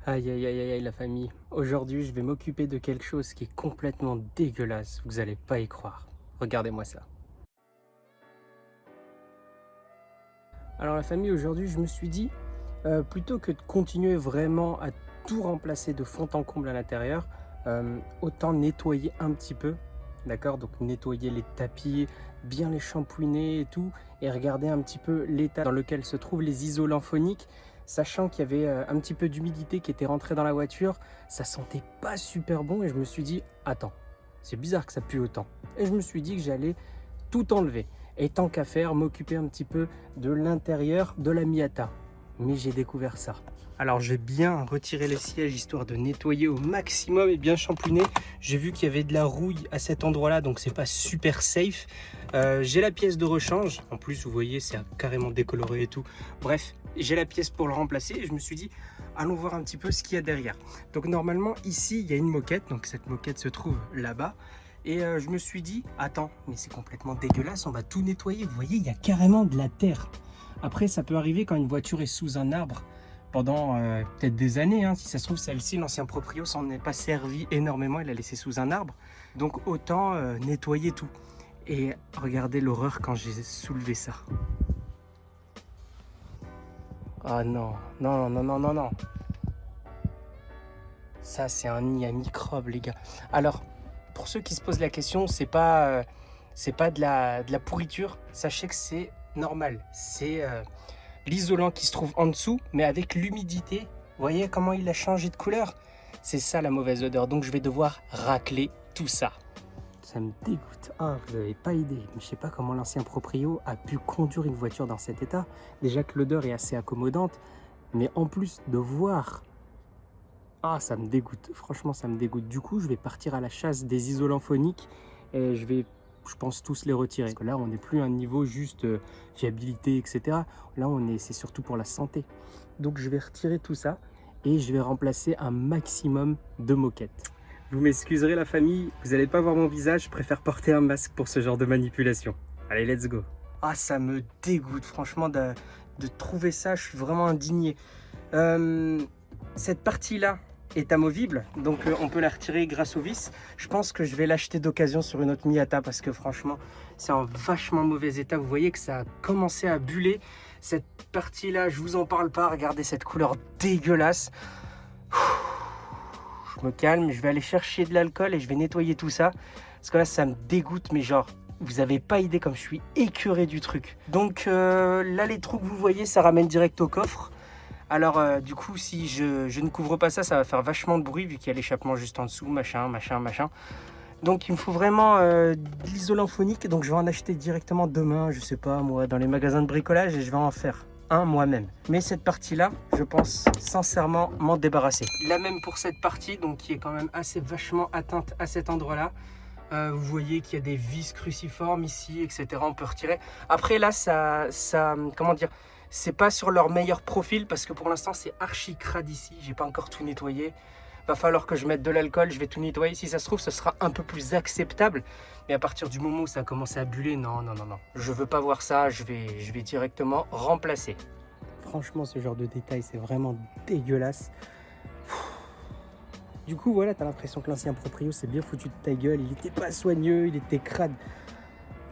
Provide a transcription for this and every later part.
Aïe aïe aïe aïe aïe la famille, aujourd'hui je vais m'occuper de quelque chose qui est complètement dégueulasse, vous allez pas y croire. Regardez-moi ça. Alors la famille, aujourd'hui je me suis dit, plutôt que de continuer vraiment à tout remplacer de fond en comble à l'intérieur, autant nettoyer un petit peu, d'accord? Donc nettoyer les tapis, bien les shampouiner et tout, et regarder un petit peu l'état dans lequel se trouvent les isolants phoniques, sachant qu'il y avait un petit peu d'humidité qui était rentrée dans la voiture, ça sentait pas super bon et je me suis dit, attends, c'est bizarre que ça pue autant. Et je me suis dit que j'allais tout enlever. Et tant qu'à faire, m'occuper un petit peu de l'intérieur de la Miata. Mais j'ai découvert ça. Alors j'ai bien retiré les sièges histoire de nettoyer au maximum et bien shampouiner. J'ai vu qu'il y avait de la rouille à cet endroit-là, donc c'est pas super safe. J'ai la pièce de rechange. En plus, vous voyez, c'est carrément décoloré et tout. Bref, j'ai la pièce pour le remplacer et je me suis dit, allons voir un petit peu ce qu'il y a derrière. Donc normalement, ici, il y a une moquette. Donc cette moquette se trouve là-bas. Et je me suis dit, attends, mais c'est complètement dégueulasse, on va tout nettoyer. Vous voyez, il y a carrément de la terre. Après, ça peut arriver quand une voiture est sous un arbre pendant peut-être des années. Hein. Si ça se trouve, celle-ci, l'ancien proprio s'en est pas servi énormément, il l'a laissé sous un arbre. Donc autant nettoyer tout. Et regardez l'horreur quand j'ai soulevé ça. Ah non, non, non, non, non, non. Ça, c'est un nid à microbes, les gars. Alors, pour ceux qui se posent la question, c'est pas de la pourriture. Sachez que c'est normal. C'est l'isolant qui se trouve en dessous, mais avec l'humidité. Vous voyez comment il a changé de couleur? C'est ça la mauvaise odeur. Donc je vais devoir racler tout ça. Ça me dégoûte. Ah, vous n'avez pas idée. Je ne sais pas comment l'ancien proprio a pu conduire une voiture dans cet état. Déjà que l'odeur est assez accommodante, mais en plus de voir... Ah, ça me dégoûte, franchement ça me dégoûte. Du coup, je vais partir à la chasse des isolants phoniques et je vais, je pense, tous les retirer. Parce que là, on n'est plus à un niveau juste fiabilité, etc. Là, c'est surtout pour la santé. Donc, je vais retirer tout ça et je vais remplacer un maximum de moquettes. Vous m'excuserez la famille, vous n'allez pas voir mon visage, je préfère porter un masque pour ce genre de manipulation. Allez, let's go. Ah, ça me dégoûte, franchement, de trouver ça, je suis vraiment indigné. Cette partie-là est amovible, donc on peut la retirer grâce au vis. Je pense que je vais l'acheter d'occasion sur une autre Miata parce que franchement, c'est en vachement mauvais état. Vous voyez que ça a commencé à buller. Cette partie-là, je vous en parle pas. Regardez cette couleur dégueulasse. Je me calme, je vais aller chercher de l'alcool et je vais nettoyer tout ça. Parce que là, ça me dégoûte, mais genre... Vous avez pas idée comme je suis écœuré du truc. Donc là, les trous que vous voyez, ça ramène direct au coffre. Alors du coup, si je ne couvre pas ça, ça va faire vachement de bruit vu qu'il y a l'échappement juste en dessous, machin. Donc il me faut vraiment de l'isolant phonique. Donc je vais en acheter directement demain, je sais pas moi, dans les magasins de bricolage et je vais en faire un moi-même. Mais cette partie-là, je pense sincèrement m'en débarrasser. La même pour cette partie, donc qui est quand même assez vachement atteinte à cet endroit-là. Vous voyez qu'il y a des vis cruciformes ici, etc. On peut retirer. Après là, comment dire, c'est pas sur leur meilleur profil parce que pour l'instant c'est archi crade ici. J'ai pas encore tout nettoyé. Va falloir que je mette de l'alcool, je vais tout nettoyer. Si ça se trouve, ce sera un peu plus acceptable. Mais à partir du moment où ça a commencé à buller, non, non, non, non. Je veux pas voir ça, je vais directement remplacer. Franchement, ce genre de détail, c'est vraiment dégueulasse. Du coup, voilà, t'as l'impression que l'ancien proprio s'est bien foutu de ta gueule. Il était pas soigneux, il était crade.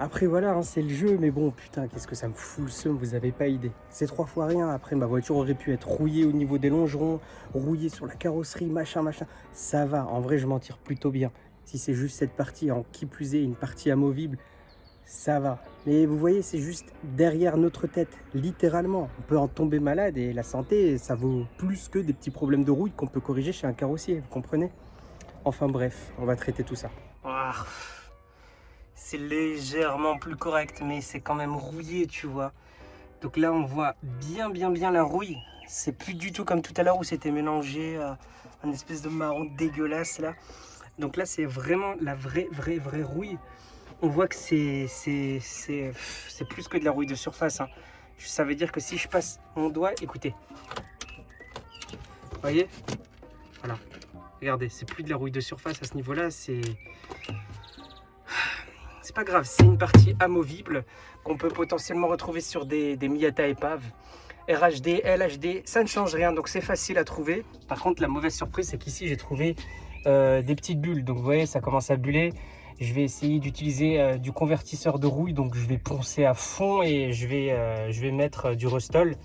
Après, voilà, hein, c'est le jeu. Mais bon, putain, qu'est-ce que ça me fout le seum, vous avez pas idée. C'est 3 fois rien. Après, ma voiture aurait pu être rouillée au niveau des longerons, rouillée sur la carrosserie, machin. Ça va, en vrai, je m'en tire plutôt bien. Si c'est juste cette partie, en qui plus est, une partie amovible, ça va. Mais vous voyez, c'est juste derrière notre tête, littéralement. On peut en tomber malade et la santé, ça vaut plus que des petits problèmes de rouille qu'on peut corriger chez un carrossier, vous comprenez? Enfin bref, on va traiter tout ça. C'est légèrement plus correct, mais c'est quand même rouillé, tu vois. Donc là, on voit bien la rouille. C'est plus du tout comme tout à l'heure où c'était mélangé à un espèce de marron dégueulasse, là. Donc là, c'est vraiment la vraie rouille. On voit que c'est plus que de la rouille de surface. Hein. Ça veut dire que si je passe mon doigt, écoutez. Vous voyez? Voilà. Regardez, c'est plus de la rouille de surface à ce niveau-là. C'est pas grave. C'est une partie amovible qu'on peut potentiellement retrouver sur des Miata épaves. RHD, LHD, ça ne change rien, donc c'est facile à trouver. Par contre, la mauvaise surprise, c'est qu'ici, j'ai trouvé des petites bulles. Donc vous voyez, ça commence à buller. Je vais essayer d'utiliser du convertisseur de rouille, donc je vais poncer à fond et je vais mettre du Rustol.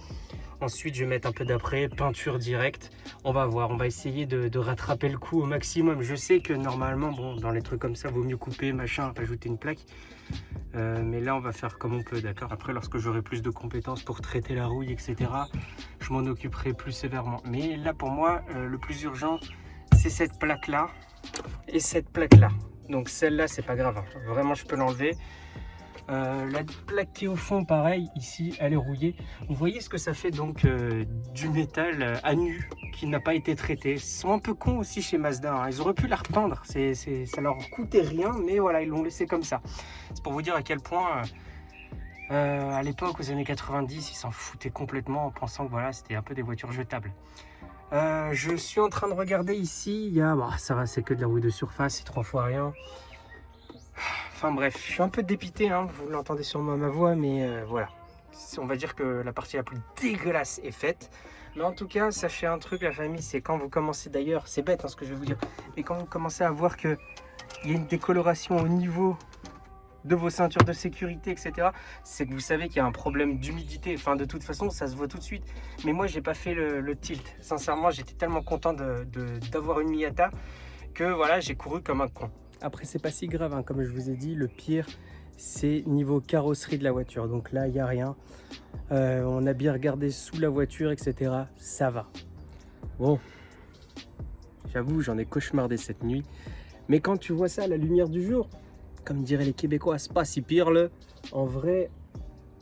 Ensuite, je vais mettre un peu d'après, peinture directe. On va voir, on va essayer de rattraper le coup au maximum. Je sais que normalement, bon, dans les trucs comme ça, vaut mieux couper, machin, rajouter une plaque. Mais là, on va faire comme on peut, d'accord? Après, lorsque j'aurai plus de compétences pour traiter la rouille, etc., je m'en occuperai plus sévèrement. Mais là, pour moi, le plus urgent, c'est cette plaque-là et cette plaque-là. Donc celle-là, c'est pas grave, hein. Vraiment, je peux l'enlever. La plaque qui est au fond, pareil, ici, elle est rouillée. Vous voyez ce que ça fait donc du métal à nu qui n'a pas été traité. Ils sont un peu cons aussi chez Mazda, hein. Ils auraient pu la repeindre, ça leur coûtait rien, mais voilà, ils l'ont laissé comme ça. C'est pour vous dire à quel point, à l'époque, aux années 90, ils s'en foutaient complètement en pensant que voilà, c'était un peu des voitures jetables. Je suis en train de regarder ici, il y a, bah, ça va, c'est que de la rouille de surface, c'est 3 fois rien. Enfin bref, je suis un peu dépité, hein, vous l'entendez sûrement à ma voix, mais voilà. On va dire que la partie la plus dégueulasse est faite. Mais en tout cas, sachez un truc, la famille, c'est quand vous commencez d'ailleurs, c'est bête hein, ce que je vais vous dire, mais quand vous commencez à voir qu'il y a une décoloration au niveau de vos ceintures de sécurité, etc., c'est que vous savez qu'il y a un problème d'humidité. Enfin, de toute façon, ça se voit tout de suite. Mais moi, j'ai pas fait le tilt. Sincèrement, j'étais tellement content d'avoir une Miata que voilà, j'ai couru comme un con. Après, c'est pas si grave, hein, comme je vous ai dit. Le pire, c'est niveau carrosserie de la voiture. Donc là, il n'y a rien. On a bien regardé sous la voiture, etc. Ça va. Bon, j'avoue, j'en ai cauchemardé cette nuit. Mais quand tu vois ça à la lumière du jour, comme diraient les Québécois, c'est pas si pire, là. En vrai,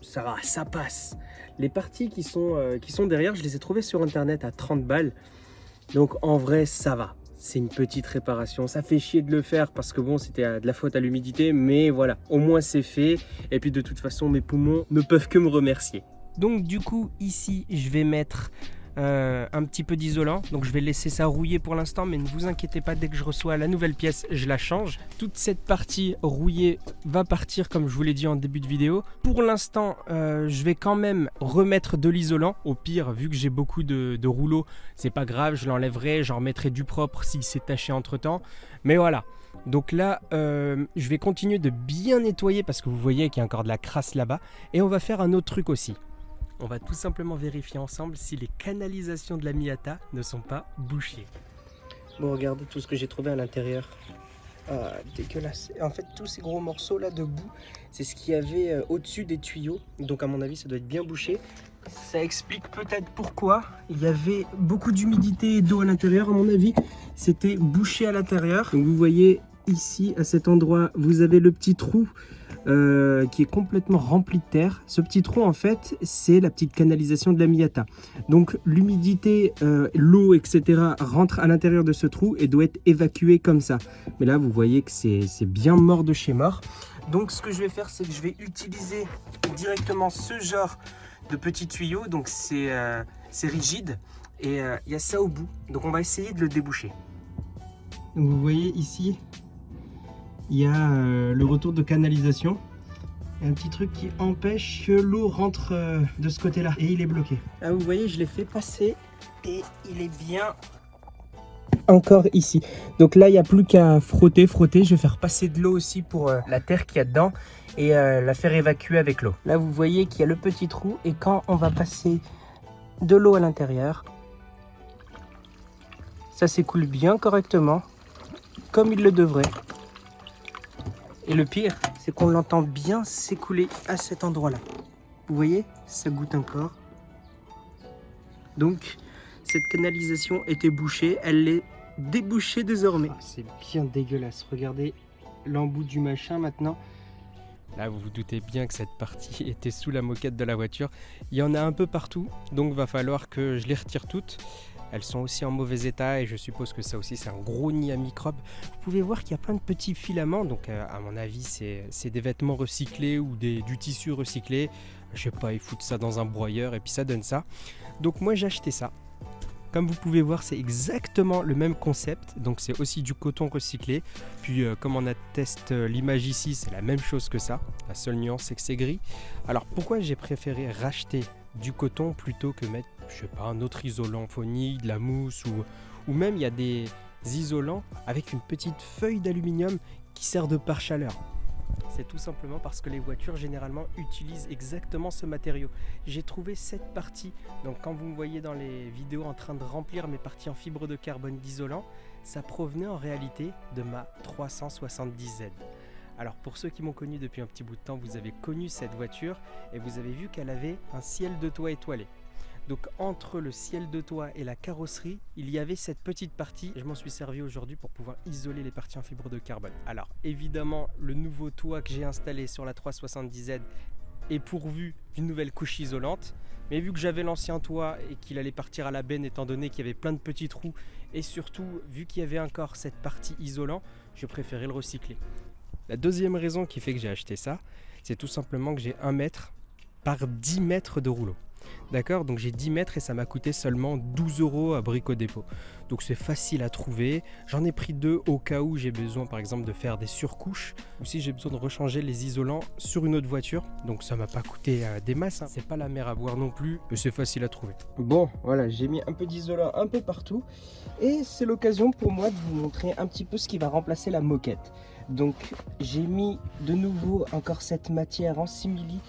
ça va, ça passe. Les parties qui sont derrière, je les ai trouvées sur Internet à 30 balles. Donc en vrai, ça va. C'est une petite réparation, ça fait chier de le faire parce que bon, c'était de la faute à l'humidité, mais voilà, au moins c'est fait. Et puis de toute façon, mes poumons ne peuvent que me remercier. Donc du coup, ici, je vais mettre un petit peu d'isolant. Donc je vais laisser ça rouiller pour l'instant, mais ne vous inquiétez pas, dès que je reçois la nouvelle pièce, je la change. Toute cette partie rouillée va partir comme je vous l'ai dit en début de vidéo. Pour l'instant, je vais quand même remettre de l'isolant. Au pire, vu que j'ai beaucoup de rouleaux, c'est pas grave, je l'enlèverai, j'en remettrai du propre s'il s'est taché entre temps. Mais voilà. Donc là, je vais continuer de bien nettoyer parce que vous voyez qu'il y a encore de la crasse là-bas. Et on va faire un autre truc aussi. On va tout simplement vérifier ensemble si les canalisations de la Miata ne sont pas bouchées. Bon, regardez tout ce que j'ai trouvé à l'intérieur. Ah, dégueulasse. En fait, tous ces gros morceaux là de boue, c'est ce qu'il y avait au-dessus des tuyaux. Donc à mon avis, ça doit être bien bouché. Ça explique peut-être pourquoi il y avait beaucoup d'humidité et d'eau à l'intérieur. À mon avis, c'était bouché à l'intérieur. Donc vous voyez ici, à cet endroit, vous avez le petit trou qui est complètement rempli de terre. Ce petit trou, en fait, c'est la petite canalisation de la Miata. Donc l'humidité, l'eau, etc. rentre à l'intérieur de ce trou et doit être évacuée comme ça. Mais là, vous voyez que c'est bien mort de chez mort. Donc ce que je vais faire, c'est que je vais utiliser directement ce genre de petits tuyaux. Donc c'est rigide et il y a ça au bout. Donc on va essayer de le déboucher. Donc vous voyez ici, il y a le retour de canalisation. Un petit truc qui empêche que l'eau rentre de ce côté-là. Et il est bloqué. Ah, vous voyez, je l'ai fait passer et il est bien encore ici. Donc là, il n'y a plus qu'à frotter. Je vais faire passer de l'eau aussi pour la terre qu'il y a dedans et la faire évacuer avec l'eau. Là, vous voyez qu'il y a le petit trou et quand on va passer de l'eau à l'intérieur, ça s'écoule bien correctement, comme il le devrait. Et le pire, c'est qu'on l'entend bien s'écouler à cet endroit-là. Vous voyez, ça goûte encore. Donc, cette canalisation était bouchée, elle est débouchée désormais. Oh, c'est bien dégueulasse. Regardez l'embout du machin maintenant. Là, vous vous doutez bien que cette partie était sous la moquette de la voiture. Il y en a un peu partout, donc va falloir que je les retire toutes. Elles sont aussi en mauvais état et je suppose que ça aussi c'est un gros nid à microbes. Vous pouvez voir qu'il y a plein de petits filaments, donc à mon avis c'est des vêtements recyclés ou du tissu recyclé. Je sais pas, ils foutent ça dans un broyeur et puis ça donne ça. Donc moi j'ai acheté ça. Comme vous pouvez voir, c'est exactement le même concept, donc c'est aussi du coton recyclé. Puis comme on atteste l'image ici, c'est la même chose que ça. La seule nuance c'est que c'est gris. Alors pourquoi j'ai préféré racheter du coton plutôt que mettre, je sais pas, un autre isolant phonique, de la mousse ou même il y a des isolants avec une petite feuille d'aluminium qui sert de pare-chaleur. C'est tout simplement parce que les voitures généralement utilisent exactement ce matériau. J'ai trouvé cette partie, donc quand vous me voyez dans les vidéos en train de remplir mes parties en fibre de carbone d'isolant, ça provenait en réalité de ma 370Z. Alors pour ceux qui m'ont connu depuis un petit bout de temps, vous avez connu cette voiture et vous avez vu qu'elle avait un ciel de toit étoilé. Donc entre le ciel de toit et la carrosserie, il y avait cette petite partie. Je m'en suis servi aujourd'hui pour pouvoir isoler les parties en fibre de carbone. Alors évidemment, le nouveau toit que j'ai installé sur la 370Z est pourvu d'une nouvelle couche isolante. Mais vu que j'avais l'ancien toit et qu'il allait partir à la benne étant donné qu'il y avait plein de petits trous et surtout vu qu'il y avait encore cette partie isolant, je préférais le recycler. La deuxième raison qui fait que j'ai acheté ça, c'est tout simplement que j'ai 1 mètre par 10 mètres de rouleau. D'accord, donc j'ai 10 mètres et ça m'a coûté seulement 12 € à Brico Dépôt. Donc c'est facile à trouver. J'en ai pris 2 au cas où j'ai besoin par exemple de faire des surcouches ou si j'ai besoin de rechanger les isolants sur une autre voiture. Donc ça m'a pas coûté des masses, hein. C'est pas la mer à boire non plus, mais c'est facile à trouver. Bon, voilà, j'ai mis un peu d'isolant un peu partout et c'est l'occasion pour moi de vous montrer un petit peu ce qui va remplacer la moquette. Donc j'ai mis de nouveau encore cette matière en simili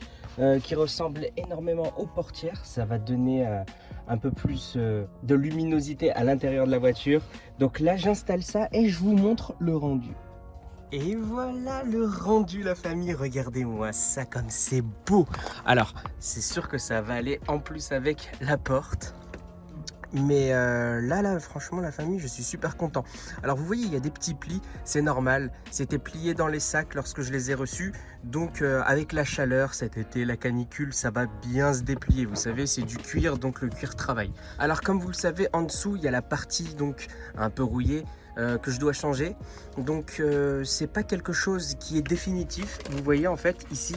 qui ressemble énormément aux portières. Ça va donner un peu plus de luminosité à l'intérieur de la voiture. Donc là j'installe ça et je vous montre le rendu. Et voilà le rendu la famille, regardez-moi ça comme c'est beau. Alors c'est sûr que ça va aller en plus avec la porte. Mais là, franchement, la famille, je suis super content. Alors, vous voyez, il y a des petits plis, c'est normal. C'était plié dans les sacs lorsque je les ai reçus. Donc, avec la chaleur cet été, la canicule, ça va bien se déplier. Vous savez, c'est du cuir, donc le cuir travaille. Alors, comme vous le savez, en dessous, il y a la partie donc un peu rouillée que je dois changer. Donc, c'est pas quelque chose qui est définitif. Vous voyez, en fait, ici,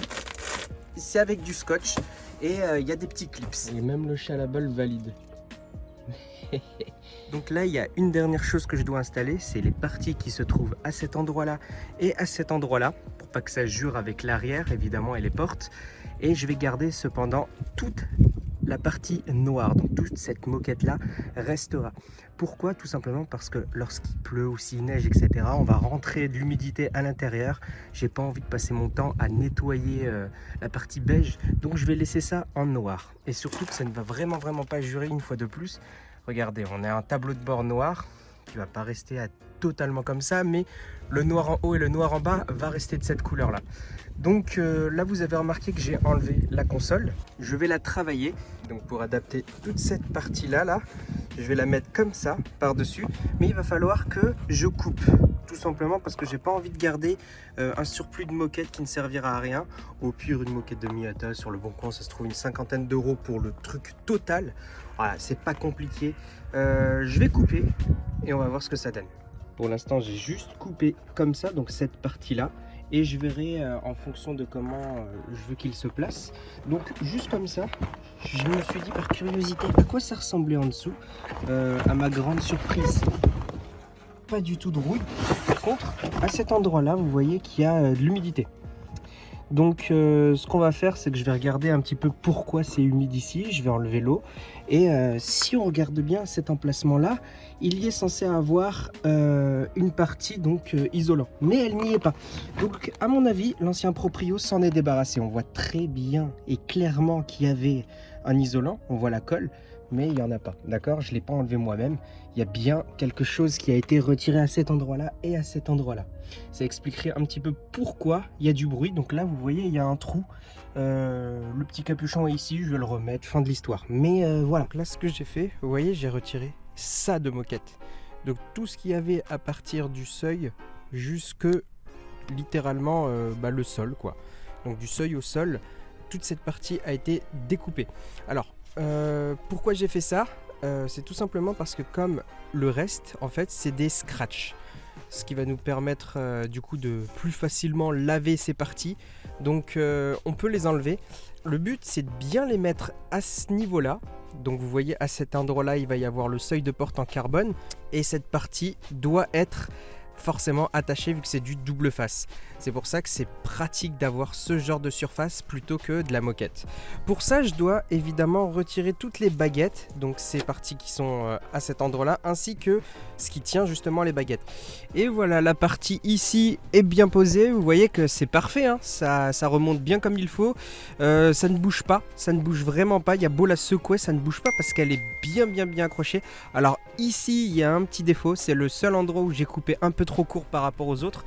c'est avec du scotch et il y a des petits clips. Et même le chalabol valide. Donc là, il y a une dernière chose que je dois installer, c'est les parties qui se trouvent à cet endroit-là et à cet endroit-là, pour pas que ça jure avec l'arrière, évidemment, et les portes. Et je vais garder cependant toute la partie noire, donc toute cette moquette-là restera. Pourquoi? Tout simplement parce que lorsqu'il pleut ou s'il neige, etc., on va rentrer de l'humidité à l'intérieur. J'ai pas envie de passer mon temps à nettoyer la partie beige, donc je vais laisser ça en noir. Et surtout que ça ne va vraiment pas jurer une fois de plus. Regardez, on a un tableau de bord noir qui va pas rester totalement comme ça, mais le noir en haut et le noir en bas va rester de cette couleur là. Donc là vous avez remarqué que j'ai enlevé la console, je vais la travailler. Donc pour adapter toute cette partie là, je vais la mettre comme ça par dessus, mais il va falloir que je coupe, tout simplement parce que j'ai pas envie de garder un surplus de moquette qui ne servira à rien. Au pire une moquette de Miata sur le bon coin, ça se trouve une 50aine d'euros pour le truc total. Voilà, c'est pas compliqué. Je vais couper et on va voir ce que ça donne. Pour l'instant j'ai juste coupé comme ça, donc cette partie là, et je verrai en fonction de comment je veux qu'il se place. Donc juste comme ça, je me suis dit par curiosité à quoi ça ressemblait en dessous. À ma grande surprise, pas du tout de rouille. Par contre, à cet endroit là, vous voyez qu'il y a de l'humidité. Donc ce qu'on va faire, c'est que je vais regarder un petit peu pourquoi c'est humide ici. Je vais enlever l'eau et si on regarde bien cet emplacement là, il y est censé avoir une partie donc isolant, mais elle n'y est pas. Donc à mon avis, l'ancien proprio s'en est débarrassé. On voit très bien et clairement qu'il y avait un isolant, on voit la colle, mais il n'y en a pas, d'accord? Je ne l'ai pas enlevé moi-même. Il y a bien quelque chose qui a été retiré à cet endroit-là et à cet endroit-là. Ça expliquerait un petit peu pourquoi il y a du bruit. Donc là, vous voyez, il y a un trou. Le petit capuchon est ici, je vais le remettre, fin de l'histoire. Mais voilà. Donc là, ce que j'ai fait, vous voyez, j'ai retiré ça de moquette. Donc tout ce qu'il y avait à partir du seuil jusque littéralement le sol, quoi. Donc du seuil au sol, toute cette partie a été découpée. Alors, pourquoi j'ai fait ça? C'est tout simplement parce que comme le reste, en fait, c'est des scratchs. Ce qui va nous permettre du coup de plus facilement laver ces parties. Donc on peut les enlever. Le but, c'est de bien les mettre à ce niveau-là. Donc vous voyez, à cet endroit-là, il va y avoir le seuil de porte en carbone. Et cette partie doit être forcément attaché vu que c'est du double face. C'est pour ça que c'est pratique d'avoir ce genre de surface plutôt que de la moquette. Pour ça, je dois évidemment retirer toutes les baguettes, donc ces parties qui sont à cet endroit-là, ainsi que ce qui tient justement les baguettes. Et voilà, la partie ici est bien posée, vous voyez que c'est parfait, hein, ça remonte bien comme il faut, ça ne bouge pas, ça ne bouge vraiment pas, il y a beau la secouer, ça ne bouge pas parce qu'elle est bien accrochée. Alors ici, il y a un petit défaut, c'est le seul endroit où j'ai coupé un peu trop court par rapport aux autres.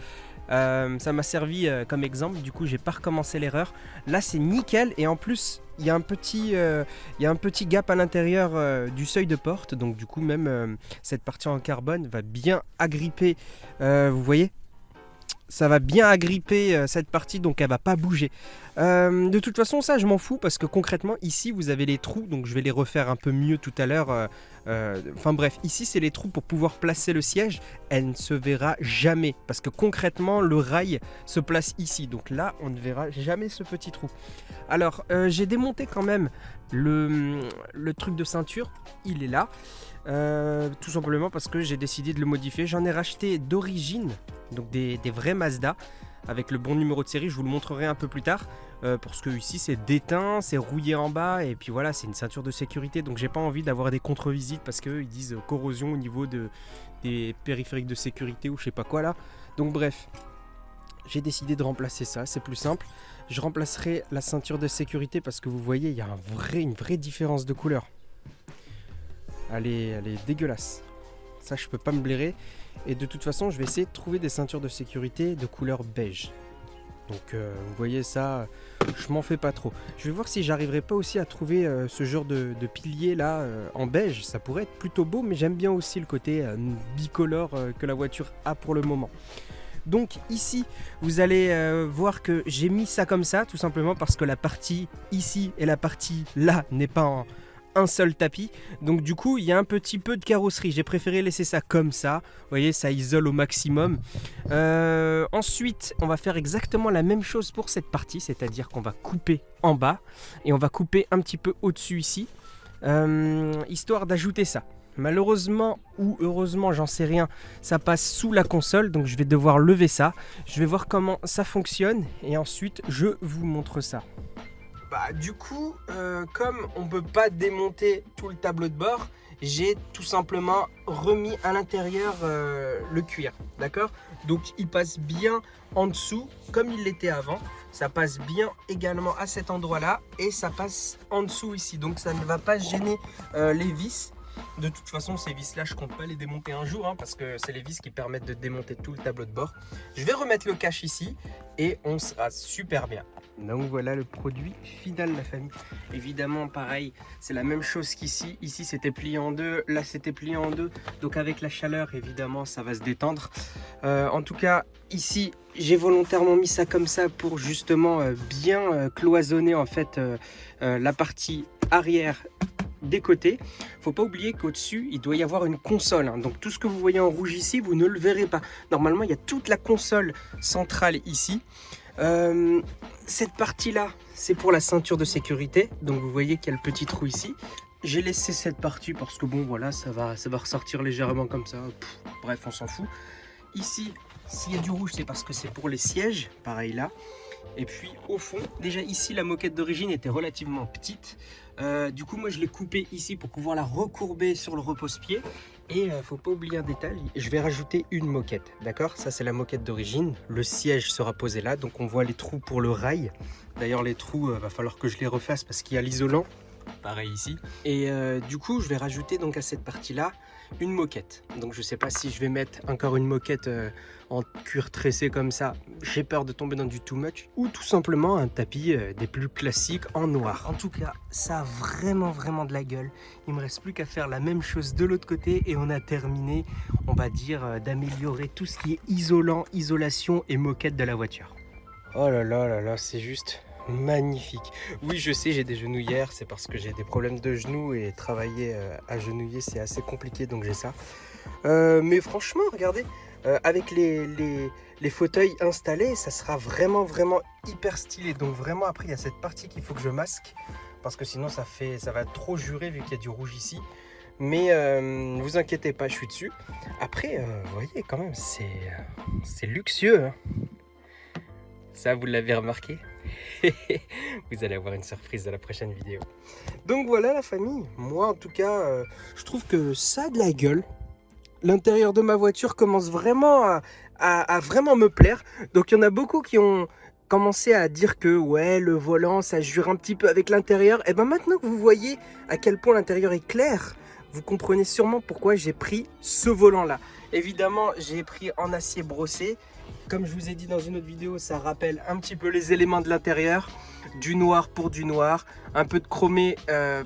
Ça m'a servi comme exemple, du coup j'ai pas recommencé l'erreur. Là c'est nickel et en plus il y a un petit gap à l'intérieur du seuil de porte, donc du coup même cette partie en carbone va bien agripper, vous voyez, ça va bien agripper cette partie, donc elle va pas bouger. De toute façon ça je m'en fous parce que concrètement ici vous avez les trous, donc je vais les refaire un peu mieux tout à l'heure. Enfin bref, ici c'est les trous pour pouvoir placer le siège. Elle ne se verra jamais parce que concrètement le rail se place ici, donc là on ne verra jamais ce petit trou. Alors j'ai démonté quand même le truc de ceinture, il est là. Tout simplement parce que j'ai décidé de le modifier. J'en ai racheté d'origine, donc des vrais Mazda avec le bon numéro de série, je vous le montrerai un peu plus tard, parce que ici c'est déteint, c'est rouillé en bas et puis voilà, c'est une ceinture de sécurité, donc j'ai pas envie d'avoir des contre-visites parce qu'ils disent corrosion au niveau des périphériques de sécurité ou je sais pas quoi là. Donc bref, j'ai décidé de remplacer ça, c'est plus simple. Je remplacerai la ceinture de sécurité parce que vous voyez, il y a une vraie différence de couleur. Elle est dégueulasse. Ça, je peux pas me blairer. Et de toute façon, je vais essayer de trouver des ceintures de sécurité de couleur beige. Donc, vous voyez ça, je m'en fais pas trop. Je vais voir si j'arriverai pas aussi à trouver ce genre de pilier là en beige. Ça pourrait être plutôt beau, mais j'aime bien aussi le côté bicolore que la voiture a pour le moment. Donc ici, vous allez voir que j'ai mis ça comme ça, tout simplement parce que la partie ici et la partie là n'est pas en un seul tapis, donc du coup il y a un petit peu de carrosserie, j'ai préféré laisser ça comme ça, vous voyez, ça isole au maximum. Ensuite on va faire exactement la même chose pour cette partie, c'est-à-dire qu'on va couper en bas et on va couper un petit peu au-dessus ici, histoire d'ajouter ça. Malheureusement ou heureusement, j'en sais rien, ça passe sous la console, donc je vais devoir lever ça, je vais voir comment ça fonctionne et ensuite je vous montre ça. Du coup, comme on ne peut pas démonter tout le tableau de bord, j'ai tout simplement remis à l'intérieur le cuir, d'accord? Donc il passe bien en dessous comme il l'était avant, ça passe bien également à cet endroit là et ça passe en dessous ici, donc ça ne va pas gêner les vis. De toute façon, ces vis là je compte pas les démonter un jour, parce que c'est les vis qui permettent de démonter tout le tableau de bord. Je vais remettre le cache ici et on sera super bien. Donc voilà le produit final, la famille. Évidemment pareil, c'est la même chose qu'ici. Ici c'était plié en deux, là c'était plié en deux, donc avec la chaleur évidemment ça va se détendre. En tout cas ici j'ai volontairement mis ça comme ça pour justement bien cloisonner en fait la partie arrière des côtés. Faut pas oublier qu'au-dessus il doit y avoir une console, donc tout ce que vous voyez en rouge ici vous ne le verrez pas. Normalement il y a toute la console centrale ici. Cette partie là c'est pour la ceinture de sécurité, donc vous voyez qu'il y a le petit trou ici. J'ai laissé cette partie parce que bon voilà, ça va ressortir légèrement comme ça. Bref, on s'en fout. Ici s'il y a du rouge c'est parce que c'est pour les sièges, pareil là. Et puis au fond, déjà ici la moquette d'origine était relativement petite, du coup moi je l'ai coupée ici pour pouvoir la recourber sur le repose-pied. Et faut pas oublier un détail, je vais rajouter une moquette, d'accord? Ça c'est la moquette d'origine, le siège sera posé là, donc on voit les trous pour le rail. D'ailleurs les trous, va falloir que je les refasse parce qu'il y a l'isolant, pareil ici. Et du coup je vais rajouter donc à cette partie là une moquette. Donc je sais pas si je vais mettre encore une moquette en cuir tressé comme ça, j'ai peur de tomber dans du too much, ou tout simplement un tapis des plus classiques en noir. En tout cas ça a vraiment de la gueule. Il me reste plus qu'à faire la même chose de l'autre côté et on a terminé, on va dire, d'améliorer tout ce qui est isolant, isolation et moquette de la voiture. Oh là là, c'est juste magnifique. Oui, je sais, j'ai des genouillères, c'est parce que j'ai des problèmes de genoux et travailler agenouillé c'est assez compliqué, donc j'ai ça. Mais franchement, regardez, avec les fauteuils installés, ça sera vraiment hyper stylé. Donc vraiment, après il y a cette partie qu'il faut que je masque parce que sinon ça va trop jurer vu qu'il y a du rouge ici. Mais ne vous inquiétez pas, je suis dessus. Après, vous voyez quand même, c'est luxueux. Hein. Ça, vous l'avez remarqué. Vous allez avoir une surprise dans la prochaine vidéo. Donc voilà la famille. Moi en tout cas, je trouve que ça a de la gueule. L'intérieur de ma voiture commence vraiment à vraiment me plaire. Donc il y en a beaucoup qui ont commencé à dire que ouais, le volant ça jure un petit peu avec l'intérieur. Et bien maintenant que vous voyez à quel point l'intérieur est clair, vous comprenez sûrement pourquoi j'ai pris ce volant là. Évidemment j'ai pris en acier brossé. Comme je vous ai dit dans une autre vidéo, ça rappelle un petit peu les éléments de l'intérieur. Du noir pour du noir, un peu de chromé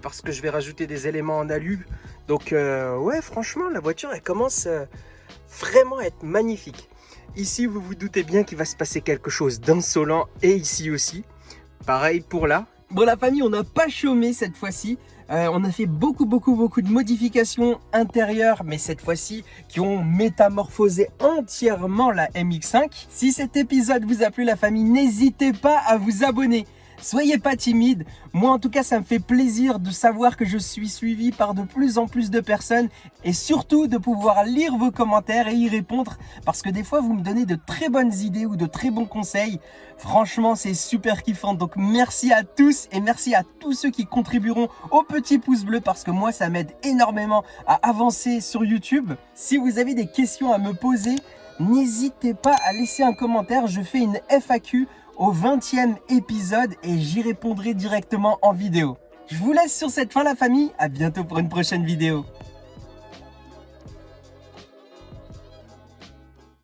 parce que je vais rajouter des éléments en alu. Donc ouais, franchement, la voiture, elle commence vraiment à être magnifique. Ici, vous vous doutez bien qu'il va se passer quelque chose d'insolent et ici aussi. Pareil pour là. Bon, la famille, on n'a pas chômé cette fois-ci. On a fait beaucoup de modifications intérieures, mais cette fois-ci qui ont métamorphosé entièrement la MX5. Si cet épisode vous a plu la famille, n'hésitez pas à vous abonner. Soyez pas timide, moi en tout cas ça me fait plaisir de savoir que je suis suivi par de plus en plus de personnes et surtout de pouvoir lire vos commentaires et y répondre parce que des fois vous me donnez de très bonnes idées ou de très bons conseils. Franchement c'est super kiffant, donc merci à tous et merci à tous ceux qui contribueront au petit pouce bleu parce que moi ça m'aide énormément à avancer sur YouTube. Si vous avez des questions à me poser, n'hésitez pas à laisser un commentaire, je fais une FAQ au 20e épisode et j'y répondrai directement en vidéo. Je vous laisse sur cette fin la famille, à bientôt pour une prochaine vidéo.